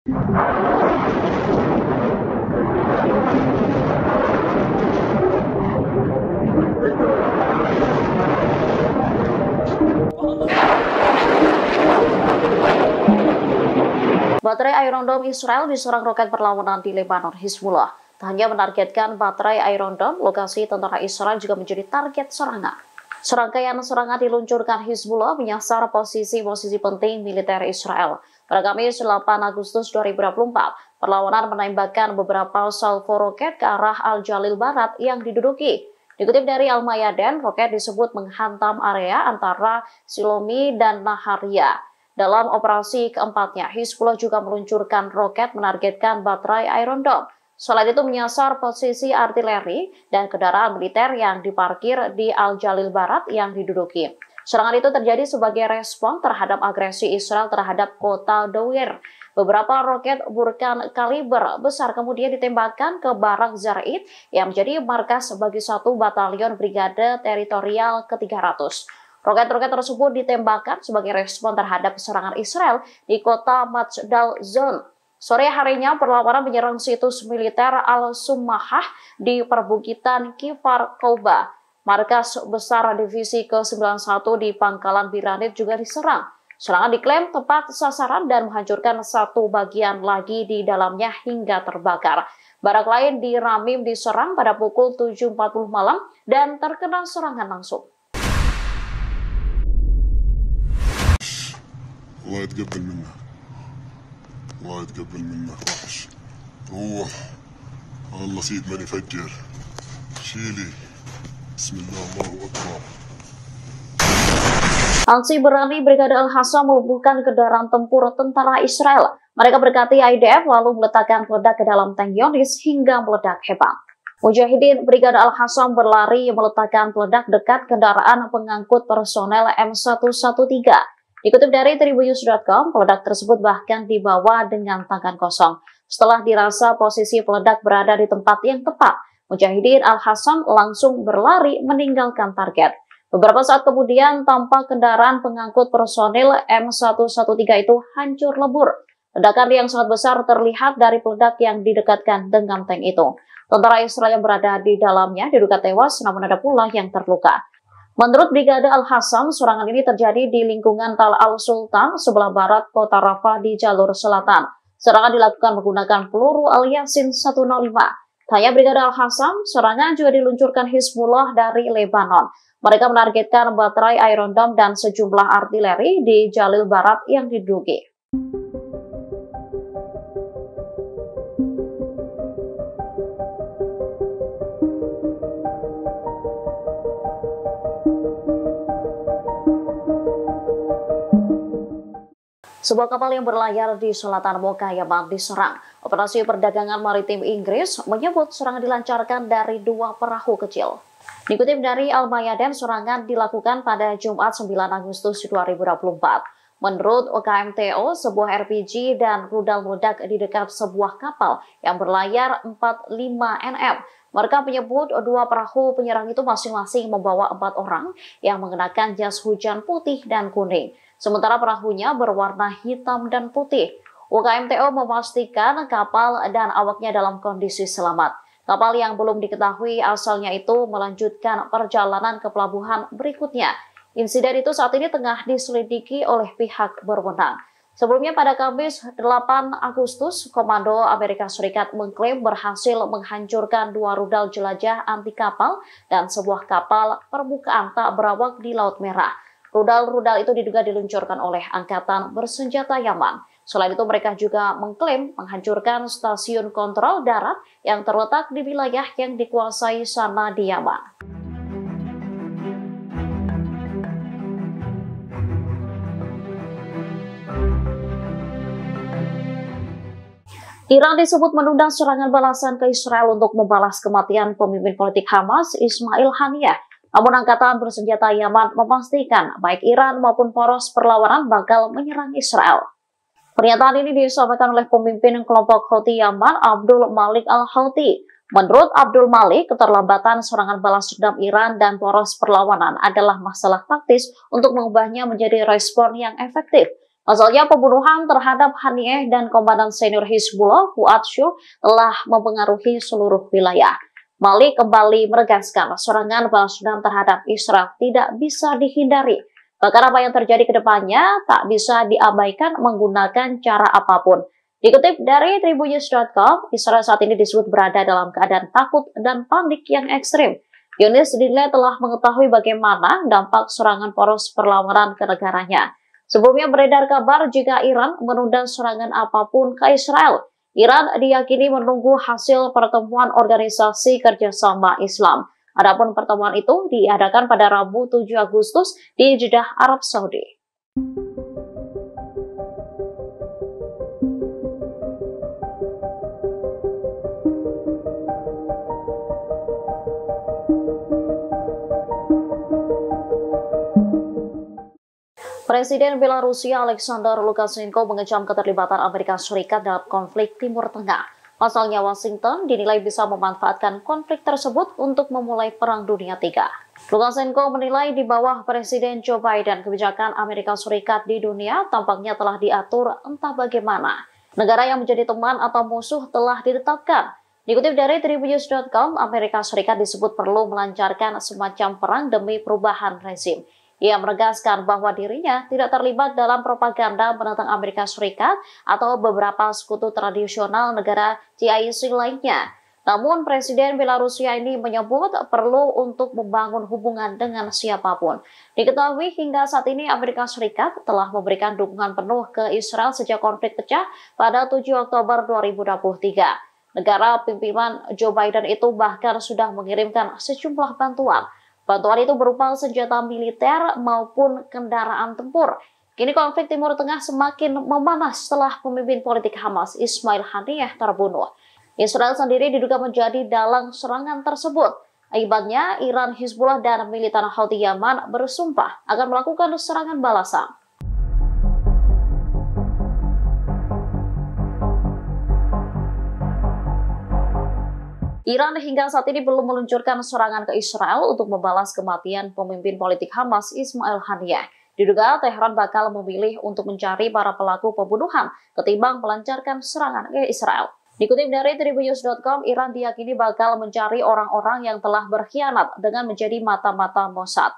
Baterai Iron Dome Israel diserang roket perlawanan di Lebanon. Hizbullah tak hanya menargetkan baterai Iron Dome, lokasi tentara Israel juga menjadi target serangan. Serangkaian serangan diluncurkan Hizbullah menyasar posisi-posisi penting militer Israel. Pada Kamis 8 Agustus 2024, perlawanan menembakkan beberapa salvo roket ke arah Al-Jalil Barat yang diduduki. Dikutip dari Al-Mayadin, roket disebut menghantam area antara Silomi dan Naharia. Dalam operasi keempatnya, Hizbullah juga meluncurkan roket menargetkan baterai Iron Dome. Selain itu menyasar posisi artileri dan kendaraan militer yang diparkir di Al-Jalil Barat yang diduduki. Serangan itu terjadi sebagai respon terhadap agresi Israel terhadap kota Doir. Beberapa roket Burkan kaliber besar kemudian ditembakkan ke Barak Zaid yang menjadi markas bagi satu batalion Brigade Teritorial ke-300. Roket-roket tersebut ditembakkan sebagai respon terhadap serangan Israel di kota Majdal Zon. Sore harinya perlawanan menyerang situs militer Al-Summahah di perbukitan Kifar Koba. Markas besar divisi ke-91 di Pangkalan Biranit juga diserang. Serangan diklaim tepat sasaran dan menghancurkan satu bagian lagi di dalamnya hingga terbakar. Barak lain di Ramim diserang pada pukul 7.40 malam dan terkena serangan langsung. الله يتقبل منه الله يتقبل منه وحش روح الله سيد من يفجر شيلي بسم الله الله أكبر. Aksi berani Brigade Al-Hassam melumpuhkan kendaraan tempur tentara Israel. Mereka berkati IDF lalu meletakkan peledak ke dalam tank Yonis hingga meledak hebat. Mujahidin Brigade Al-Hassam berlari meletakkan peledak dekat kendaraan pengangkut personel M113. Dikutip dari Tribunnews.com, peledak tersebut bahkan dibawa dengan tangan kosong. Setelah dirasa posisi peledak berada di tempat yang tepat, Mujahidin Al-Hassam langsung berlari meninggalkan target. Beberapa saat kemudian, tampak kendaraan pengangkut personil M113 itu hancur lebur. Ledakan yang sangat besar terlihat dari peledak yang didekatkan dengan tank itu. Tentara Israel yang berada di dalamnya diduga tewas, namun ada pula yang terluka. Menurut Brigade Al-Hassam, serangan ini terjadi di lingkungan Tal Al-Sultan sebelah barat kota Rafah di jalur selatan. Serangan dilakukan menggunakan peluru Al-Yasin 105. Tanya Brigade Al-Hassam, serangan juga diluncurkan Hizbullah dari Lebanon. Mereka menargetkan baterai Iron Dome dan sejumlah artileri di Jalil Barat yang diduduki. Sebuah kapal yang berlayar di selatan Mocha, Yaman diserang. Operasi perdagangan maritim Inggris menyebut serangan dilancarkan dari 2 perahu kecil. Dikutip dari Al-Mayadin, serangan dilakukan pada Jumat 9 Agustus 2024. Menurut OKMTO, sebuah RPG dan rudal meledak di dekat sebuah kapal yang berlayar 45 nm. Mereka menyebut 2 perahu penyerang itu masing-masing membawa 4 orang yang mengenakan jas hujan putih dan kuning. Sementara perahunya berwarna hitam dan putih. UKMTO memastikan kapal dan awaknya dalam kondisi selamat. Kapal yang belum diketahui asalnya itu melanjutkan perjalanan ke pelabuhan berikutnya. Insiden itu saat ini tengah diselidiki oleh pihak berwenang. Sebelumnya pada Kamis 8 Agustus, Komando Amerika Serikat mengklaim berhasil menghancurkan 2 rudal jelajah anti kapal dan sebuah kapal permukaan tak berawak di Laut Merah. Rudal-rudal itu diduga diluncurkan oleh Angkatan Bersenjata Yaman. Selain itu mereka juga mengklaim menghancurkan stasiun kontrol darat yang terletak di wilayah yang dikuasai Sanaa di Yaman. Iran disebut menunda serangan balasan ke Israel untuk membalas kematian pemimpin politik Hamas Ismail Haniyeh. Namun Angkatan Bersenjata Yaman memastikan baik Iran maupun poros perlawanan bakal menyerang Israel. Pernyataan ini disampaikan oleh pemimpin kelompok Houthi Yaman, Abdul Malik al-Houthi. Menurut Abdul Malik, keterlambatan serangan balas dendam Iran dan poros perlawanan adalah masalah taktis untuk mengubahnya menjadi respon yang efektif. Pasalnya pembunuhan terhadap Haniyeh dan Komandan Senior Hizbullah Fuad Shur telah mempengaruhi seluruh wilayah. Malik kembali menegaskan serangan balas dendam terhadap Israel tidak bisa dihindari. Bahkan apa yang terjadi ke depannya tak bisa diabaikan menggunakan cara apapun. Dikutip dari tribunnews.com, Israel saat ini disebut berada dalam keadaan takut dan panik yang ekstrim. Yunis dinilai telah mengetahui bagaimana dampak serangan poros perlawanan ke negaranya. Sebelumnya beredar kabar jika Iran menunda serangan apapun ke Israel. Iran diyakini menunggu hasil pertemuan Organisasi Kerjasama Islam. Adapun pertemuan itu diadakan pada Rabu 7 Agustus di Jeddah, Arab Saudi. Presiden Belarusia Alexander Lukashenko mengecam keterlibatan Amerika Serikat dalam konflik Timur Tengah. Pasalnya Washington dinilai bisa memanfaatkan konflik tersebut untuk memulai Perang Dunia III. Lukashenko menilai di bawah Presiden Joe Biden kebijakan Amerika Serikat di dunia tampaknya telah diatur entah bagaimana. Negara yang menjadi teman atau musuh telah ditetapkan. Dikutip dari tribunnews.com, Amerika Serikat disebut perlu melancarkan semacam perang demi perubahan rezim. Ia menegaskan bahwa dirinya tidak terlibat dalam propaganda menentang Amerika Serikat atau beberapa sekutu tradisional negara CIC lainnya. Namun Presiden Belarusia ini menyebut perlu untuk membangun hubungan dengan siapapun. Diketahui hingga saat ini Amerika Serikat telah memberikan dukungan penuh ke Israel sejak konflik pecah pada 7 Oktober 2023. Negara pimpinan Joe Biden itu bahkan sudah mengirimkan sejumlah bantuan. Bantuan itu berupa senjata militer maupun kendaraan tempur. Kini konflik Timur Tengah semakin memanas setelah pemimpin politik Hamas Ismail Haniyeh terbunuh. Israel sendiri diduga menjadi dalang serangan tersebut. Akibatnya, Iran, Hizbullah, dan militan Houthi Yaman bersumpah akan melakukan serangan balasan. Iran hingga saat ini belum meluncurkan serangan ke Israel untuk membalas kematian pemimpin politik Hamas Ismail Haniyeh. Diduga Teheran bakal memilih untuk mencari para pelaku pembunuhan ketimbang melancarkan serangan ke Israel. Dikutip dari tribunnews.com, Iran diyakini bakal mencari orang-orang yang telah berkhianat dengan menjadi mata-mata Mossad.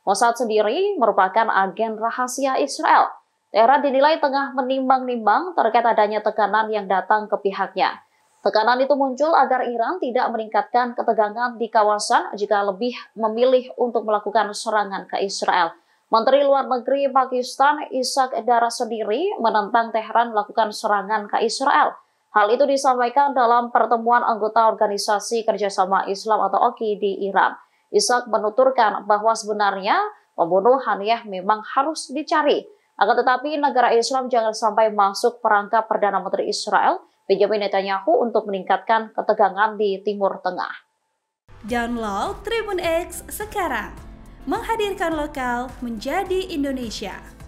Mossad sendiri merupakan agen rahasia Israel. Teheran dinilai tengah menimbang-nimbang terkait adanya tekanan yang datang ke pihaknya. Tekanan itu muncul agar Iran tidak meningkatkan ketegangan di kawasan jika lebih memilih untuk melakukan serangan ke Israel. Menteri Luar Negeri Pakistan Ishaq Dar sendiri menentang Teheran melakukan serangan ke Israel. Hal itu disampaikan dalam pertemuan anggota Organisasi Kerjasama Islam atau OKI di Iran. Ishaq menuturkan bahwa sebenarnya pembunuh Haniyeh memang harus dicari. Akan tetapi negara Islam jangan sampai masuk perangkap Perdana Menteri Israel Benjamin Netanyahu untuk meningkatkan ketegangan di Timur Tengah. Download Tribun X sekarang, menghadirkan lokal menjadi Indonesia.